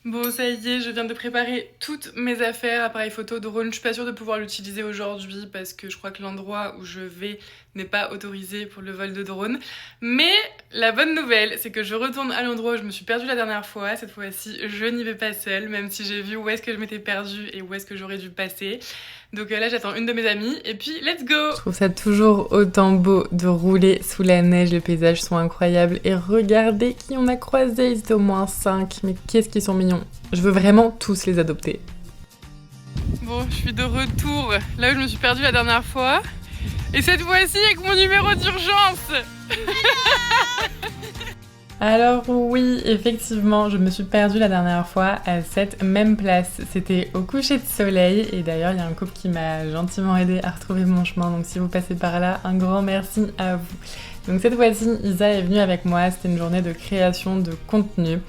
Bon, ça y est, je viens de préparer toutes mes affaires, appareil photo, drone. Je suis pas sûre de pouvoir l'utiliser aujourd'hui parce que je crois que l'endroit où je vais n'est pas autorisé pour le vol de drone. Mais la bonne nouvelle, c'est que je retourne à l'endroit où je me suis perdue la dernière fois. Cette fois-ci, je n'y vais pas seule, même si j'ai vu où est-ce que je m'étais perdue et où est-ce que j'aurais dû passer. Donc là, j'attends une de mes amies et puis let's go! Je trouve ça toujours autant beau de rouler sous la neige, les paysages sont incroyables. Et regardez qui on a croisé, ils étaient au moins 5, mais qu'est-ce qu'ils sont mignons. Je veux vraiment tous les adopter. Bon, je suis de retour là où je me suis perdue la dernière fois. Et cette fois-ci avec mon numéro d'urgence. Alors oui, effectivement, je me suis perdue la dernière fois à cette même place. C'était au coucher de soleil et d'ailleurs il y a un couple qui m'a gentiment aidé à retrouver mon chemin. Donc si vous passez par là, un grand merci à vous. Donc cette fois-ci, Isa est venue avec moi. C'était une journée de création de contenu.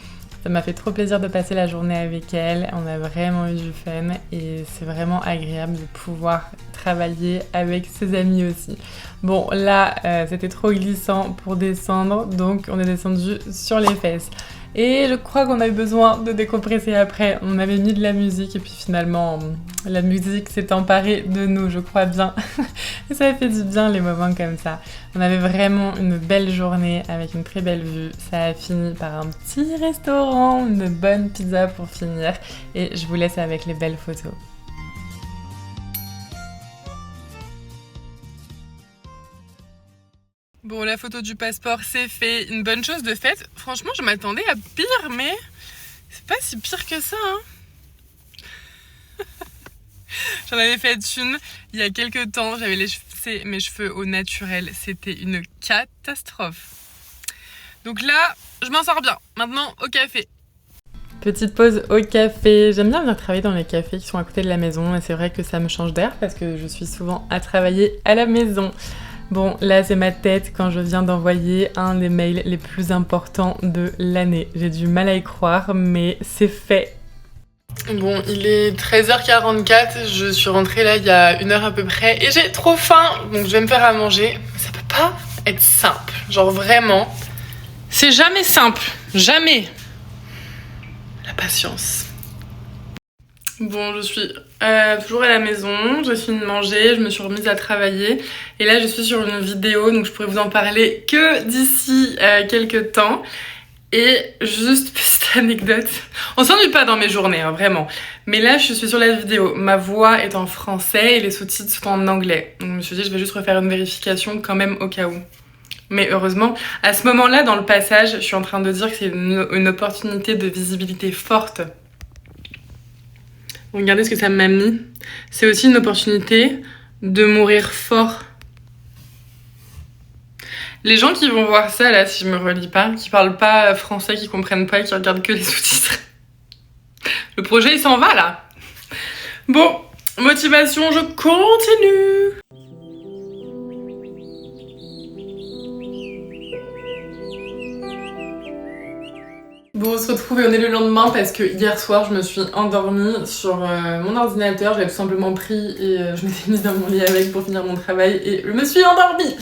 Ça m'a fait trop plaisir de passer la journée avec elle, on a vraiment eu du fun et c'est vraiment agréable de pouvoir travailler avec ses amis aussi. Bon là, c'était trop glissant pour descendre, donc on est descendu sur les fesses. Et je crois qu'on a eu besoin de décompresser après, on avait mis de la musique et puis finalement la musique s'est emparée de nous, je crois bien. Et ça a fait du bien les moments comme ça. On avait vraiment une belle journée avec une très belle vue. Ça a fini par un petit restaurant, une bonne pizza pour finir. Et je vous laisse avec les belles photos. Bon, la photo du passeport, c'est fait. Une bonne chose de faite. Franchement, je m'attendais à pire, mais c'est pas si pire que ça, hein. J'en avais fait une il y a quelques temps. J'avais laissé mes cheveux au naturel. C'était une catastrophe. Donc là, je m'en sors bien. Maintenant, au café. Petite pause au café. J'aime bien venir travailler dans les cafés qui sont à côté de la maison. Et c'est vrai que ça me change d'air parce que je suis souvent à travailler à la maison. Bon, là, c'est ma tête quand je viens d'envoyer un des mails les plus importants de l'année. J'ai du mal à y croire, mais c'est fait. Bon, il est 13h44, je suis rentrée là il y a une heure à peu près et j'ai trop faim, donc je vais me faire à manger. Mais ça peut pas être simple, genre vraiment, c'est jamais simple, jamais. La patience. Bon, je suis toujours à la maison, j'ai fini de manger, je me suis remise à travailler et là je suis sur une vidéo, donc je pourrais vous en parler que d'ici quelques temps. Et juste petite anecdote, on s'ennuie pas dans mes journées, hein, vraiment. Mais là, je suis sur la vidéo, ma voix est en français et les sous-titres sont en anglais. Donc je me suis dit, je vais juste refaire une vérification quand même au cas où. Mais heureusement, à ce moment-là, dans le passage, je suis en train de dire que c'est une opportunité de visibilité forte. Regardez ce que ça m'a mis. C'est aussi une opportunité de mourir fort. Les gens qui vont voir ça, là, si je me relis pas, qui parlent pas français, qui comprennent pas, qui regardent que les sous-titres. Le projet, il s'en va, là. Bon, motivation, je continue. Bon, on se retrouve et on est le lendemain parce que hier soir, je me suis endormie sur mon ordinateur. J'avais tout simplement pris et je m'étais mise dans mon lit avec pour finir mon travail et je me suis endormie.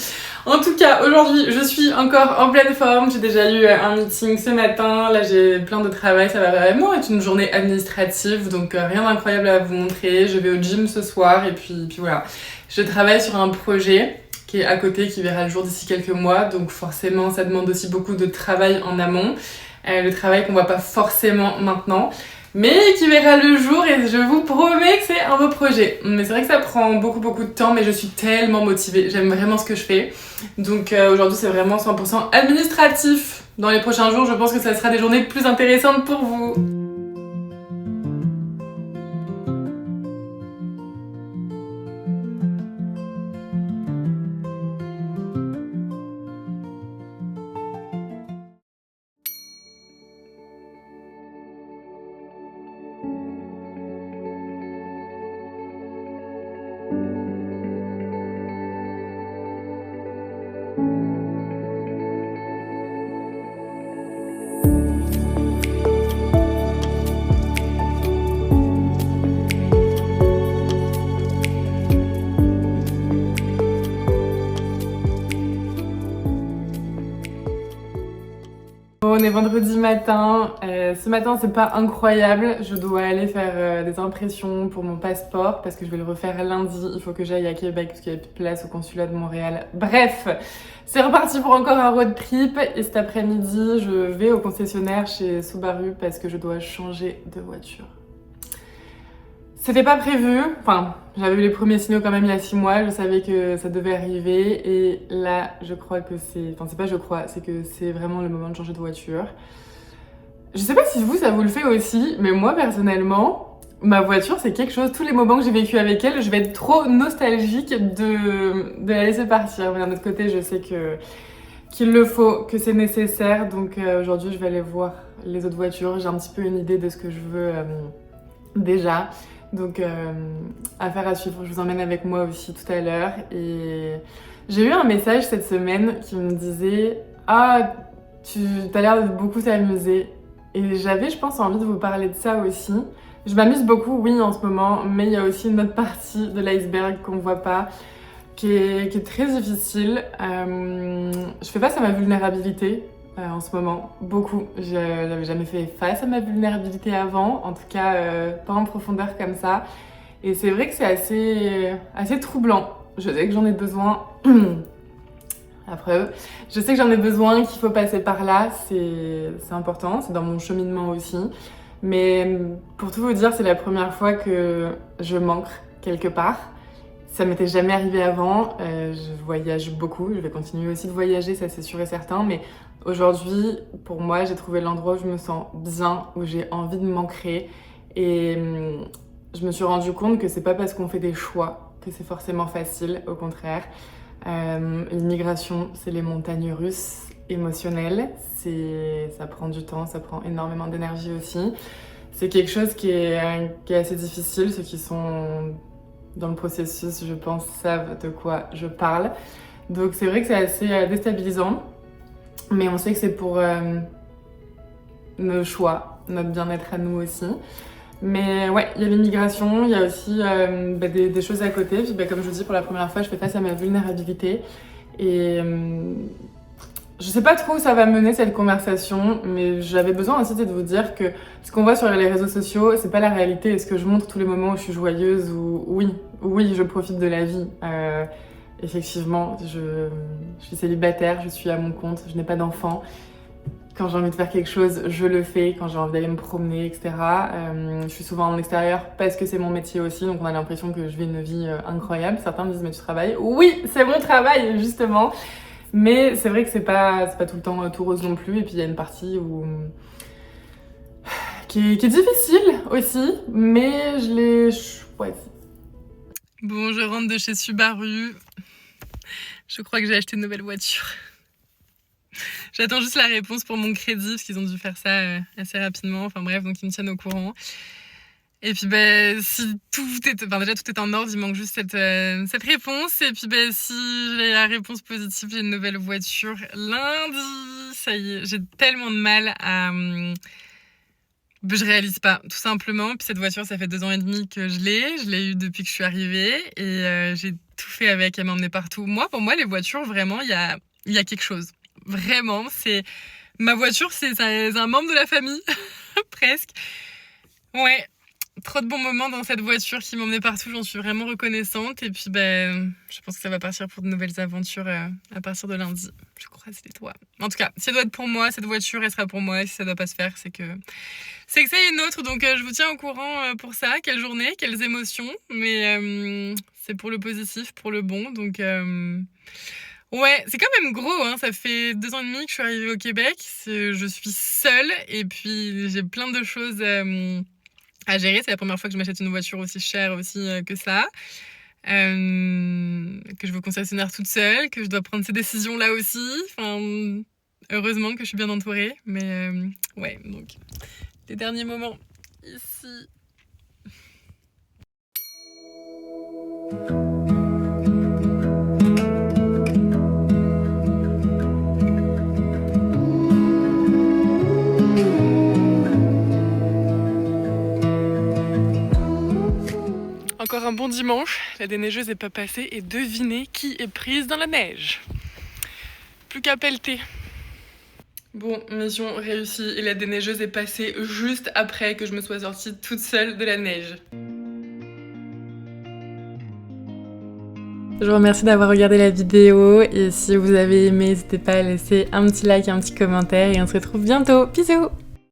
En tout cas, aujourd'hui, je suis encore en pleine forme. J'ai déjà eu un meeting ce matin. Là, j'ai plein de travail. Ça va vraiment être une journée administrative, donc rien d'incroyable à vous montrer. Je vais au gym ce soir et puis voilà. Je travaille sur un projet qui est à côté, qui verra le jour d'ici quelques mois. Donc forcément, ça demande aussi beaucoup de travail en amont. Le travail qu'on voit pas forcément maintenant, mais qui verra le jour et je vous promets que c'est un beau projet. Mais c'est vrai que ça prend beaucoup de temps, mais je suis tellement motivée, j'aime vraiment ce que je fais. Donc aujourd'hui c'est vraiment 100% administratif. Dans les prochains jours, je pense que ça sera des journées plus intéressantes pour vous. vendredi matin. Ce matin, c'est pas incroyable. Je dois aller faire des impressions pour mon passeport parce que je vais le refaire lundi. Il faut que j'aille à Québec parce qu'il n'y a plus de place au consulat de Montréal. Bref, c'est reparti pour encore un road trip. Et cet après-midi, je vais au concessionnaire chez Subaru parce que je dois changer de voiture. C'était pas prévu, enfin j'avais eu les premiers signaux quand même il y a 6 mois, je savais que ça devait arriver et là je crois que c'est que c'est vraiment le moment de changer de voiture. Je sais pas si vous ça vous le fait aussi, mais moi personnellement, ma voiture c'est quelque chose, tous les moments que j'ai vécu avec elle, je vais être trop nostalgique de la laisser partir. Mais d'un autre côté je sais qu'il le faut, que c'est nécessaire, donc aujourd'hui je vais aller voir les autres voitures, j'ai un petit peu une idée de ce que je veux déjà. Donc, affaire à suivre, je vous emmène avec moi aussi tout à l'heure. Et j'ai eu un message cette semaine qui me disait « Ah, tu as l'air de beaucoup t'amuser ». Et j'avais, je pense, envie de vous parler de ça aussi. Je m'amuse beaucoup, oui, en ce moment, mais il y a aussi une autre partie de l'iceberg qu'on voit pas, qui est très difficile. Je fais face à ma vulnérabilité. En ce moment, beaucoup. Je n'avais jamais fait face à ma vulnérabilité avant, en tout cas pas en profondeur comme ça. Et c'est vrai que c'est assez troublant. Je sais que j'en ai besoin. La preuve. Je sais que j'en ai besoin, qu'il faut passer par là. C'est important, c'est dans mon cheminement aussi. Mais pour tout vous dire, c'est la première fois que je manque quelque part. Ça m'était jamais arrivé avant. Je voyage beaucoup. Je vais continuer aussi de voyager, ça c'est sûr et certain. Mais aujourd'hui, pour moi, j'ai trouvé l'endroit où je me sens bien, où j'ai envie de m'ancrer. Et je me suis rendu compte que c'est pas parce qu'on fait des choix que c'est forcément facile, au contraire. L'immigration, c'est les montagnes russes émotionnelles. Ça prend du temps, ça prend énormément d'énergie aussi. C'est quelque chose qui est assez difficile. Ceux qui sont dans le processus, je pense, savent de quoi je parle. Donc c'est vrai que c'est assez déstabilisant. Mais on sait que c'est pour nos choix, notre bien-être à nous aussi. Mais ouais, il y a l'immigration, il y a aussi des choses à côté. Puis comme je vous dis, pour la première fois, je fais face à ma vulnérabilité. Et je sais pas trop où ça va mener cette conversation, mais j'avais besoin aussi de vous dire que ce qu'on voit sur les réseaux sociaux, c'est pas la réalité. Est-ce que je montre tous les moments où je suis joyeuse ou oui, je profite de la vie. Effectivement, je suis célibataire, je suis à mon compte, je n'ai pas d'enfant. Quand j'ai envie de faire quelque chose, je le fais. Quand j'ai envie d'aller me promener, etc. Je suis souvent en extérieur parce que c'est mon métier aussi, donc on a l'impression que je vis une vie incroyable. Certains me disent « mais tu travailles ?» Oui, c'est mon travail, justement. Mais c'est vrai que c'est pas tout le temps tout rose non plus. Et puis il y a une partie qui est difficile aussi, mais je l'ai choisie. Bon, je rentre de chez Subaru. Je crois que j'ai acheté une nouvelle voiture. J'attends juste la réponse pour mon crédit, parce qu'ils ont dû faire ça assez rapidement. Enfin bref, donc ils me tiennent au courant. Et puis si déjà tout est en ordre, il manque juste cette réponse. Et puis si j'ai la réponse positive, j'ai une nouvelle voiture lundi. Ça y est, j'ai tellement de mal à... je réalise pas, tout simplement. Puis cette voiture, ça fait 2 ans et demi que je l'ai eue depuis que je suis arrivée. Et j'ai tout fait avec, elle m'emmenait partout. Pour moi, les voitures, vraiment, il y a quelque chose. Vraiment, c'est... Ma voiture, c'est un membre de la famille, presque. Ouais, trop de bons moments dans cette voiture qui m'emmenait partout, j'en suis vraiment reconnaissante. Et puis, je pense que ça va partir pour de nouvelles aventures à partir de lundi. Je croise les doigts. En tout cas, si elle doit être pour moi, cette voiture, elle sera pour moi. Et si ça doit pas se faire, c'est que ça y est une autre. Donc, je vous tiens au courant pour ça. Quelle journée, quelles émotions. Mais c'est pour le positif, pour le bon. Donc... ouais, c'est quand même gros, hein. Ça fait 2 ans et demi que je suis arrivée au Québec. Je suis seule et puis j'ai plein de choses à gérer. C'est la première fois que je m'achète une voiture aussi chère aussi que ça. Que je vais au concessionnaire toute seule, que je dois prendre ces décisions-là aussi. Enfin, heureusement que je suis bien entourée. Mais ouais, donc les derniers moments ici. Encore un bon dimanche, la déneigeuse n'est pas passée et devinez qui est prise dans la neige. Plus qu'à pelleter. Bon, mission réussie et la déneigeuse est passée juste après que je me sois sortie toute seule de la neige. Je vous remercie d'avoir regardé la vidéo et si vous avez aimé, n'hésitez pas à laisser un petit like et un petit commentaire et on se retrouve bientôt. Bisous!